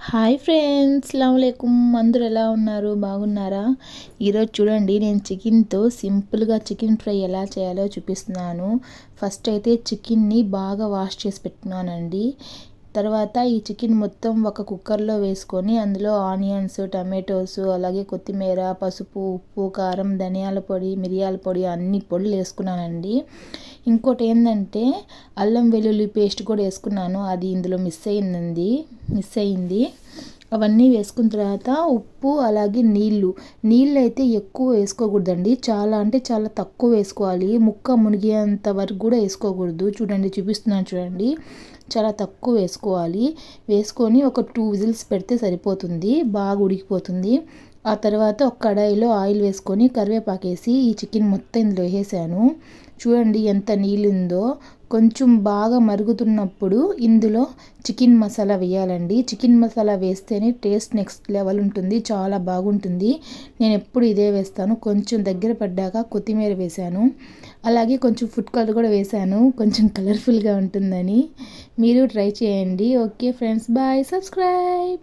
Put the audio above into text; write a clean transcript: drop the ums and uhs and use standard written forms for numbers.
Hi friends, అస్సలాముఅలైకుం. అందరూ ఎలా ఉన్నారు? బాగున్నారా? ఈరోజు చూడండి, నేను చికెన్తో సింపుల్గా చికెన్ ఫ్రై ఎలా చేయాలో చూపిస్తున్నాను. ఫస్ట్ అయితే చికెన్ని బాగా వాష్ చేసి పెట్టుకున్నానండి. తర్వాత ఈ చికెన్ మొత్తం ఒక కుక్కర్లో వేసుకొని అందులో ఆనియన్స్, టమాటోస్, అలాగే కొత్తిమీర, పసుపు, ఉప్పు, కారం, ధనియాల పొడి, మిరియాల పొడి అన్ని పొడులు వేసుకున్నానండి. ఇంకోటి ఏంటంటే అల్లం వెల్లుల్లి పేస్ట్ కూడా వేసుకున్నాను. అది ఇందులో మిస్ అయింది. అవన్నీ వేసుకున్న తర్వాత ఉప్పు, అలాగే నీళ్ళు అయితే ఎక్కువ వేసుకోకూడదండి. చాలా అంటే చాలా తక్కువ వేసుకోవాలి. ముక్క మునిగేంత వరకు కూడా వేసుకోకూడదు. చూపిస్తున్నాను చూడండి, చాలా తక్కువ వేసుకోవాలి. వేసుకొని ఒక 2 విజిల్స్ పెడితే సరిపోతుంది, బాగా ఉడికిపోతుంది. ఆ తర్వాత ఒక కడాయిలో ఆయిల్ వేసుకొని కరివేపాకు వేసి ఈ చికెన్ మొత్తం ఇందులో వేసాను. చూడండి ఎంత నీళ్ళు ఉందో. కొంచెం బాగా మరుగుతున్నప్పుడు ఇందులో చికెన్ మసాలా వేయాలండి. చికెన్ మసాలా వేస్తేనే టేస్ట్ నెక్స్ట్ లెవెల్ ఉంటుంది, చాలా బాగుంటుంది. నేను ఎప్పుడు ఇదే వేస్తాను. కొంచెం దగ్గర పడ్డాక కొత్తిమీర వేసాను, అలాగే కొంచెం ఫుడ్ కలర్ కూడా వేసాను, కొంచెం కలర్ఫుల్గా ఉంటుందని. మీరు ట్రై చేయండి. Okay friends, bye, subscribe.